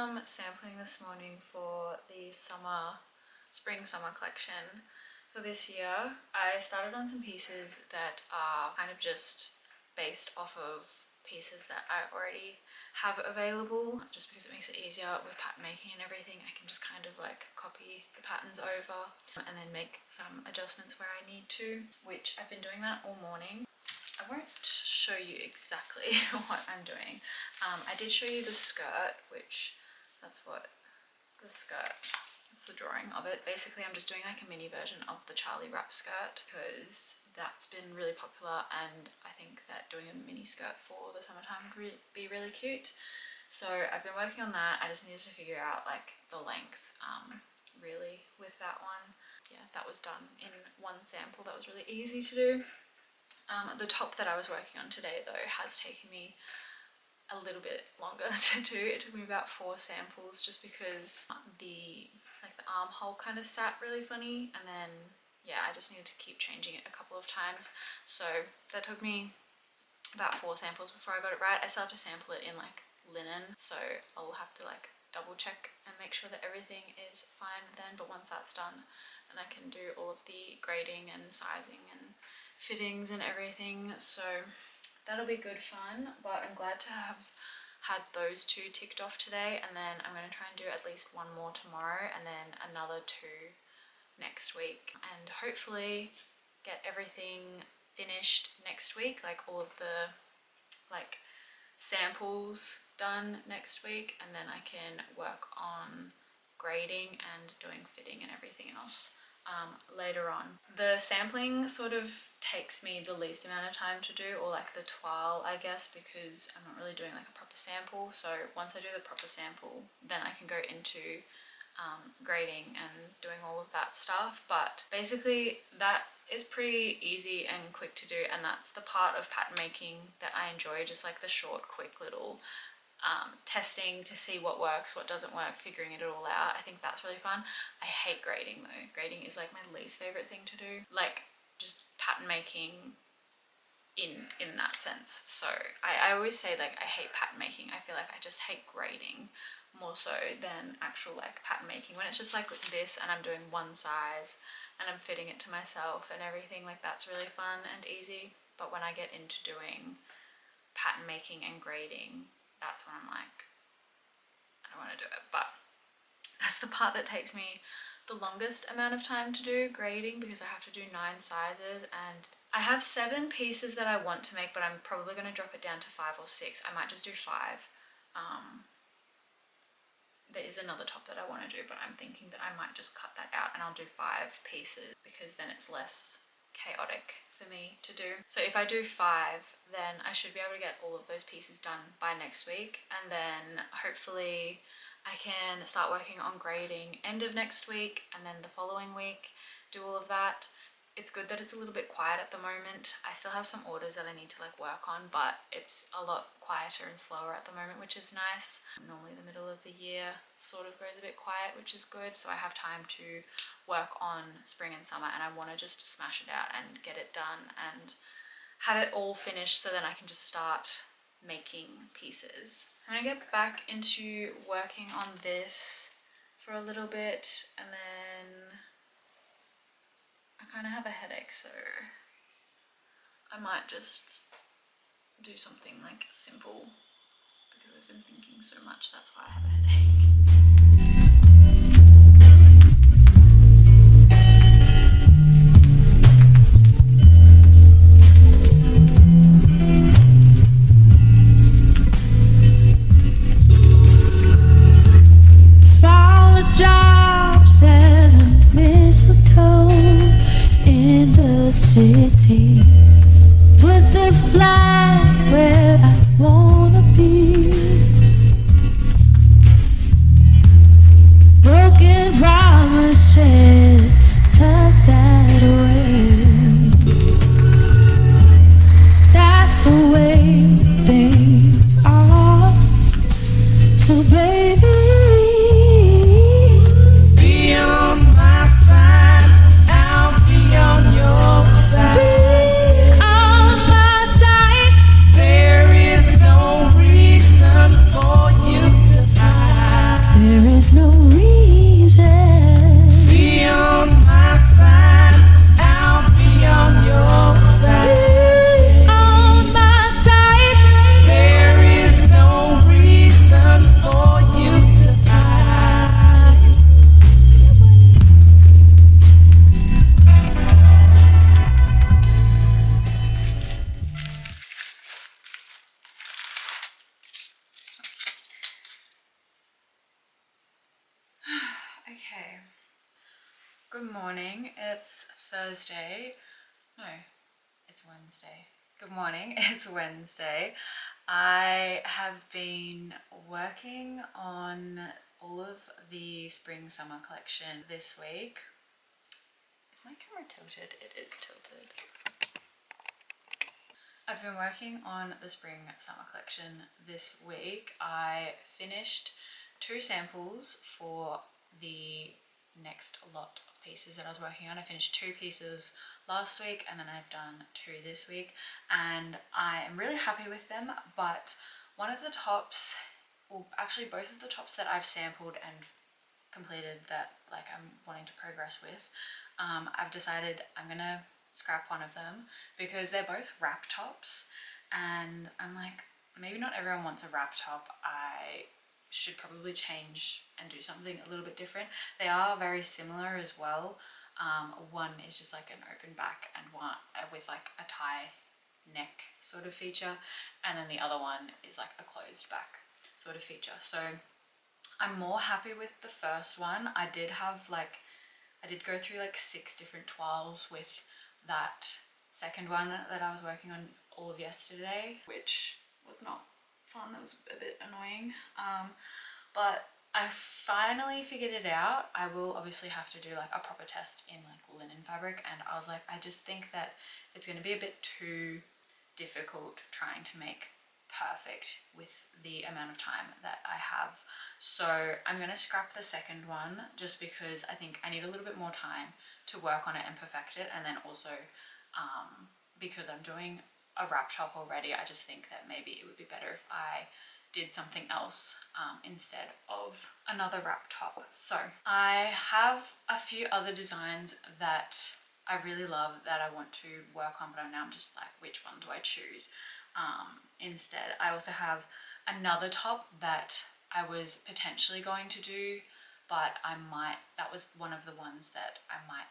some sampling this morning for the spring-summer collection for this year. I started on some pieces that are kind of just based off of pieces that I already have available, just because it makes it easier with pattern making and everything. I can just kind of like copy the patterns over and then make some adjustments where I need to, which I've been doing that all morning. I won't show you exactly what I'm doing. I did show you the skirt, which that's what the skirt, it's the drawing of it. Basically I'm just doing like a mini version of the Charlie wrap skirt because that's been really popular, and I think that doing a mini skirt for the summertime would be really cute. So I've been working on that. I just needed to figure out like the length really with that one. Yeah, that was done in one sample. That was really easy to do. The top that I was working on today though has taken me a little bit longer to do. It took me about 4 samples just because the armhole kind of sat really funny, and then yeah, I just needed to keep changing it a couple of times. So that took me about 4 samples before I got it right. I still have to sample it in like linen, so I'll have to like double check and make sure that everything is fine then. But once that's done, then I can do all of the grading and sizing and fittings and everything, so that'll be good fun. But I'm glad to have had those 2 ticked off today, and then I'm going to try and do at least 1 more tomorrow and then another 2 next week, and hopefully get everything finished next week, like all of the like samples done next week, and then I can work on grading and doing fitting and everything else later on. The sampling sort of takes me the least amount of time to do, or like the twirl I guess, because I'm not really doing like a proper sample. So once I do the proper sample, then I can go into grading and doing all of that stuff. But basically that is pretty easy and quick to do, and that's the part of pattern making that I enjoy, just like the short quick little testing to see what works, what doesn't work, figuring it all out. I think that's really fun. I hate grading though. Grading is like my least favorite thing to do, like just pattern making in that sense. So I always say like I hate pattern making. I feel like I just hate grading more so than actual like pattern making. When it's just like this and I'm doing one size and I'm fitting it to myself and everything, like that's really fun and easy. But when I get into doing pattern making and grading, that's when I'm like, I don't want to do it. But that's the part that takes me the longest amount of time to do, grading, because I have to do 9 sizes, and I have 7 pieces that I want to make, but I'm probably going to drop it down to 5 or 6. I might just do 5. There is another top that I want to do, but I'm thinking that I might just cut that out and I'll do 5 pieces, because then it's less chaotic for me to do. So if I do 5, then I should be able to get all of those pieces done by next week, and then hopefully I can start working on grading end of next week, and then the following week do all of that. It's good that it's a little bit quiet at the moment. I still have some orders that I need to like work on, but it's a lot quieter and slower at the moment, which is nice. Normally the middle of the year sort of goes a bit quiet, which is good, so I have time to work on spring and summer, and I want to just smash it out and get it done and have it all finished, so then I can just start making pieces. I'm gonna get back into working on this for a little bit, and then I kind of have a headache, so I might just do something like simple, because I've been thinking so much. That's why I have a headache. City, put the flag where I wanna be. Broken promises, tuck that away. That's the way things are. So baby, be on my side, I'll be on your side. Be on my side. There is Okay. Good morning. It's Thursday. No, it's Wednesday. Good morning. It's Wednesday. I have been working on all of the spring summer collection this week. Is my camera tilted? It is tilted. I've been working on the spring summer collection this week. I finished 2 samples for the next lot of pieces that I was working on. I finished 2 pieces last week and then I've done 2 this week, and I am really happy with them. But one of the tops, well actually both of the tops that I've sampled and completed that like I'm wanting to progress with, I've decided I'm gonna scrap one of them because they're both wrap tops, and I'm like, maybe not everyone wants a wrap top. I should probably change and do something a little bit different. They are very similar as well. One is just like an open back and one with like a tie neck sort of feature, and then the other one is like a closed back sort of feature. So I'm more happy with the first one. I did go through like 6 different toiles with that second one that I was working on all of yesterday, which was not fun. That was a bit annoying. But I finally figured it out. I will obviously have to do like a proper test in like linen fabric, and I was like, I just think that it's going to be a bit too difficult trying to make perfect with the amount of time that I have. So I'm going to scrap the second one just because I think I need a little bit more time to work on it and perfect it, and then also because I'm doing a wrap top already, I just think that maybe it would be better if I did something else instead of another wrap top. So I have a few other designs that I really love that I want to work on, but now I'm just like, which one do I choose? Instead, I also have another top that I was potentially going to do, but that was one of the ones that I might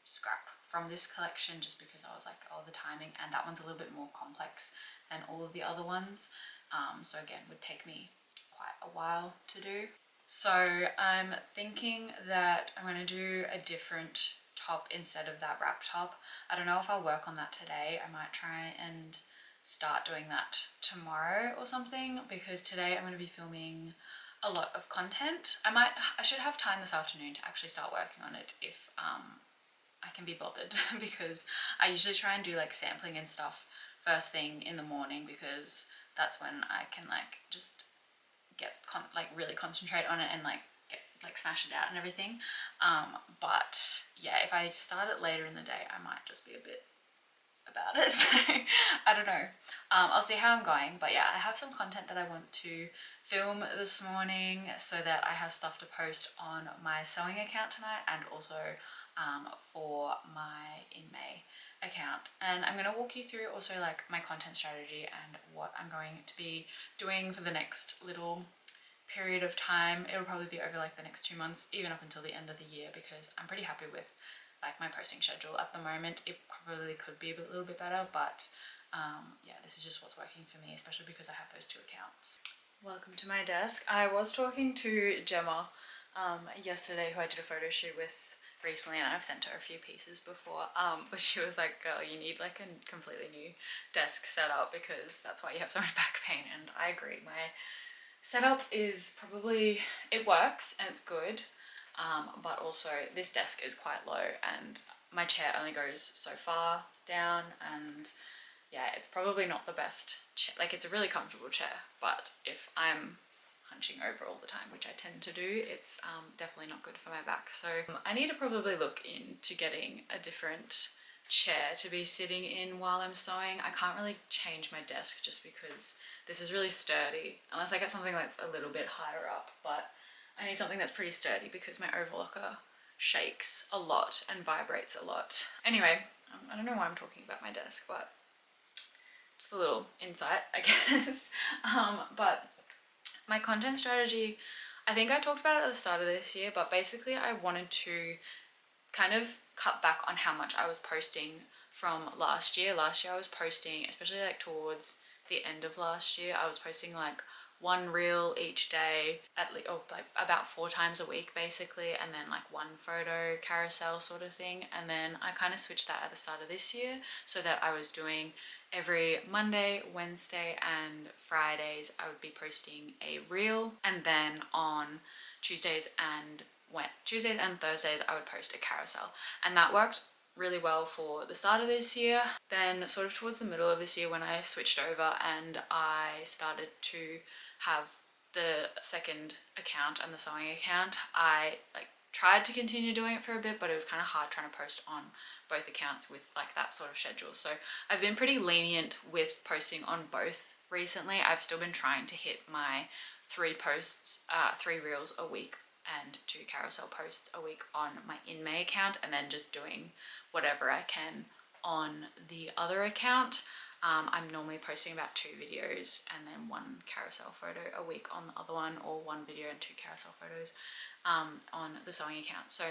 scrap from this collection just because I was like, oh, the timing, and that one's a little bit more complex than all of the other ones. So again, would take me quite a while to do. So I'm thinking that I'm going to do a different top instead of that wrap top. I don't know if I'll work on that today. I might try and start doing that tomorrow or something, because today I'm going to be filming a lot of content. I should have time this afternoon to actually start working on it if I can be bothered because I usually try and do like sampling and stuff first thing in the morning, because that's when I can like just get really concentrate on it and like get like smash it out and everything. But yeah, if I start it later in the day, I might just be a bit about it. So I don't know. I'll see how I'm going. But yeah, I have some content that I want to film this morning so that I have stuff to post on my sewing account tonight, and also for my In May account. And I'm going to walk you through also like my content strategy and what I'm going to be doing for the next little period of time. It'll probably be over like the next 2 months, even up until the end of the year, because I'm pretty happy with like my posting schedule at the moment. It probably could be a little bit better, but yeah, this is just what's working for me, especially because I have those 2 accounts. Welcome to my desk. I was talking to Gemma yesterday, who I did a photo shoot with recently, and I've sent her a few pieces before, but she was like, girl, you need like a completely new desk setup because that's why you have so much back pain. And I agree. My setup is probably, it works and it's good, but also this desk is quite low and my chair only goes so far down, and yeah, it's probably not the best chair. Like, it's a really comfortable chair, but if I'm hunching over all the time, which I tend to do, it's definitely not good for my back. So I need to probably look into getting a different chair to be sitting in while I'm sewing. I can't really change my desk just because this is really sturdy, unless I get something that's a little bit higher up, but I need something that's pretty sturdy because my overlocker shakes a lot and vibrates a lot. Anyway, I don't know why I'm talking about my desk, but just a little insight, I guess. But my content strategy, I think I talked about it at the start of this year, but basically I wanted to kind of cut back on how much I was posting from last year. Last year I was posting, especially like towards the end of last year, I was posting like one reel each day, at least, or like about 4 times a week basically, and then like one photo carousel sort of thing. And then I kind of switched that at the start of this year so that I was doing every Monday, Wednesday and Fridays I would be posting a reel, and then on Tuesdays and Thursdays I would post a carousel. And that worked really well for the start of this year. Then sort of towards the middle of this year, when I switched over and I started to have the second account and the sewing account, I like tried to continue doing it for a bit, but it was kind of hard trying to post on both accounts with like that sort of schedule. So I've been pretty lenient with posting on both recently. I've still been trying to hit my 3 reels a week and 2 carousel posts a week on my in May account, and then just doing whatever I can on the other account. I'm normally posting about 2 videos and then 1 carousel photo a week on the other one, or 1 video and 2 carousel photos on the sewing account. So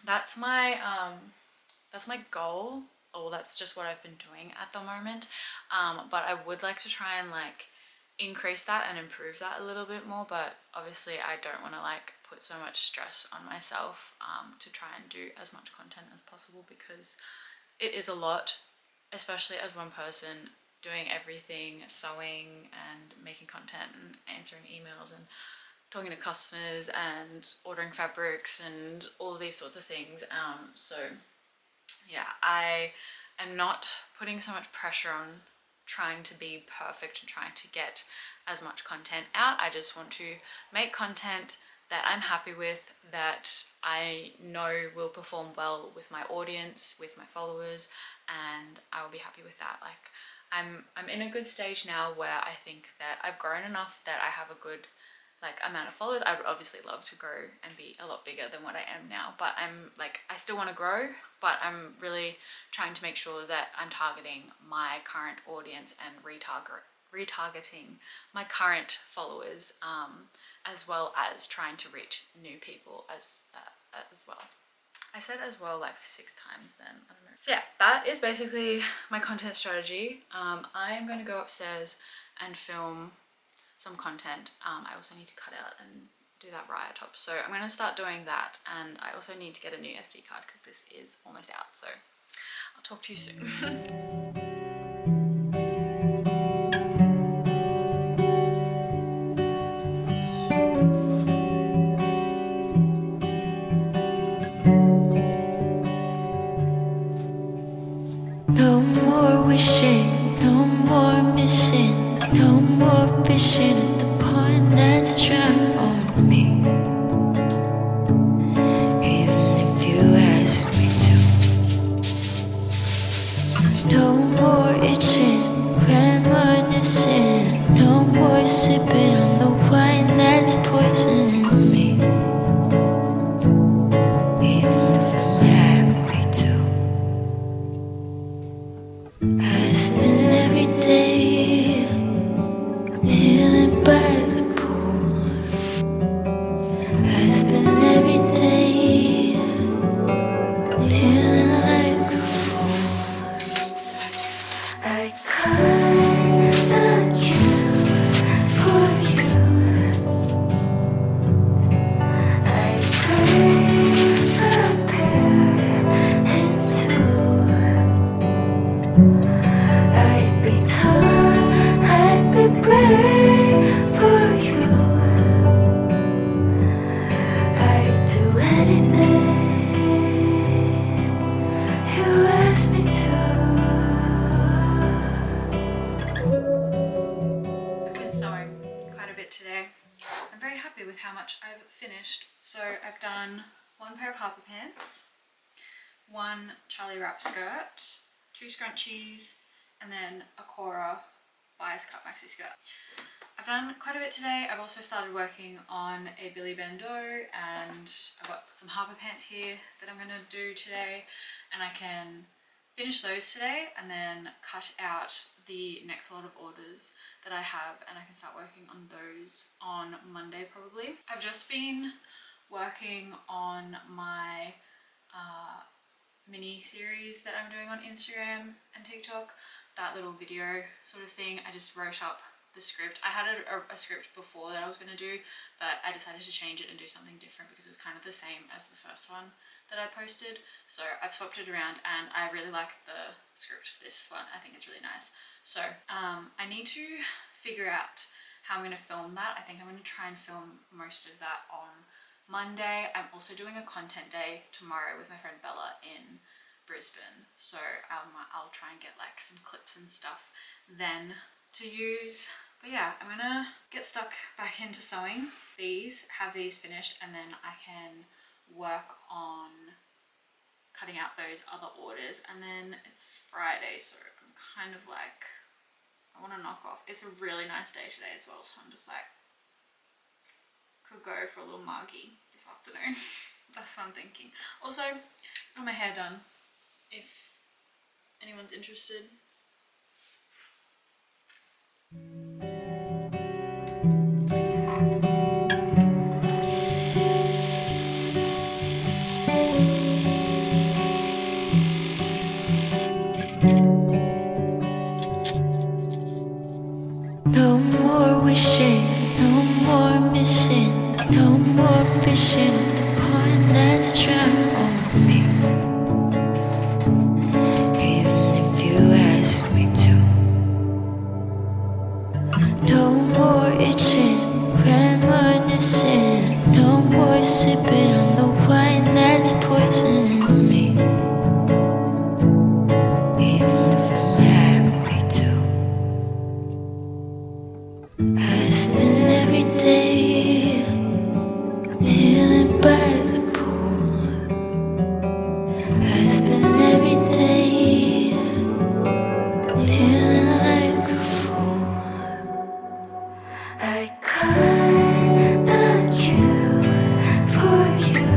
that's my goal, or that's just what I've been doing at the moment. But I would like to try and like increase that and improve that a little bit more, but obviously I don't want to like put so much stress on myself to try and do as much content as possible, because it is a lot, especially as one person doing everything, sewing and making content and answering emails and talking to customers and ordering fabrics and all these sorts of things. So yeah, I am not putting so much pressure on trying to be perfect and trying to get as much content out. I just want to make content that I'm happy with, that I know will perform well with my audience, with my followers, and I will be happy with that. Like I'm in a good stage now where I think that I've grown enough that I have a good like amount of followers. I would obviously love to grow and be a lot bigger than what I am now, but I'm like, I still want to grow, but I'm really trying to make sure that I'm targeting my current audience and retargeting my current followers, as well as trying to reach new people as well. I said as well like 6 times then, I don't know. So yeah, that is basically my content strategy. I'm going to go upstairs and film some content. I also need to cut out and do that Raya top, so I'm going to start doing that, and I also need to get a new SD card because this is almost out, so I'll talk to you soon. No more wishing, no more missing, no more fishing at the pond that's dry on me. Even if you ask me to. No more itching, reminiscing, no more sipping on the wine that's poisoning me. Even if I'm happy to. I spend every day kneeling by the pool. I spend every day feeling like a fool. I kinda care for you. I break my pair in two. I'd be tough, I'd be brave for you. I'd do anything you ask me to. I've been sewing quite a bit today. I'm very happy with how much I've finished. So I've done 1 pair of Harper pants, 1 Charlie wrap skirt, 2 scrunchies, and then a Cora bias cut maxi skirt. I've done quite a bit today. I've also started working on a Billy Bandeau, and I've got some Harper pants here that I'm going to do today, and I can finish those today and then cut out the next lot of orders that I have, and I can start working on those on Monday probably. I've just been working on my mini series that I'm doing on Instagram and TikTok, that little video sort of thing. I just wrote up the script. I had a script before that I was going to do, but I decided to change it and do something different because it was kind of the same as the first one that I posted. So I've swapped it around and I really like the script for this one. I think it's really nice. So I need to figure out how I'm going to film that. I think I'm going to try and film most of that on Monday. I'm also doing a content day tomorrow with my friend Bella in Brisbane. So I'll try and get like some clips and stuff then to use. But yeah, I'm gonna get stuck back into sewing have these finished, and then I can work on cutting out those other orders. And then it's Friday, so I'm kind of like, I want to knock off. It's a really nice day today as well, so I'm just like, could go for a little margie this afternoon. That's what I'm thinking. Also, got my hair done if anyone's interested. No more wishing, no more missing, no more fishing at the pond that's dry on me. Even if you ask me to. No more itching, reminiscing, no more sipping on the wine that's poisoning me. Even if I'm happy to. I spend every day kneeling by the pool. I spend every day kneeling like a fool. I cut a queue for you.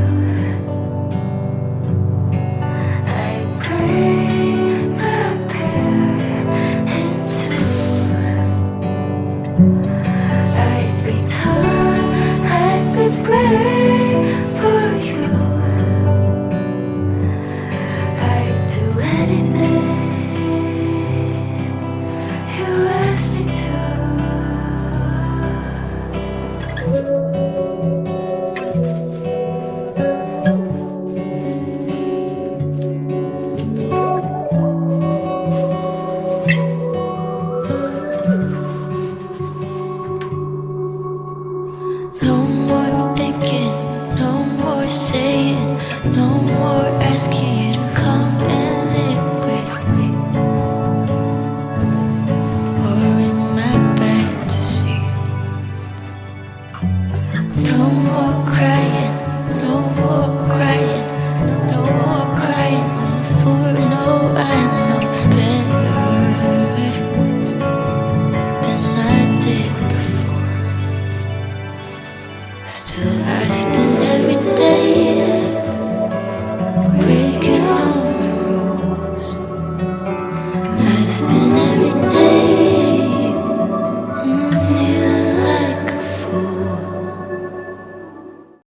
I break my pair in two. I'd be torn, I'd be brave.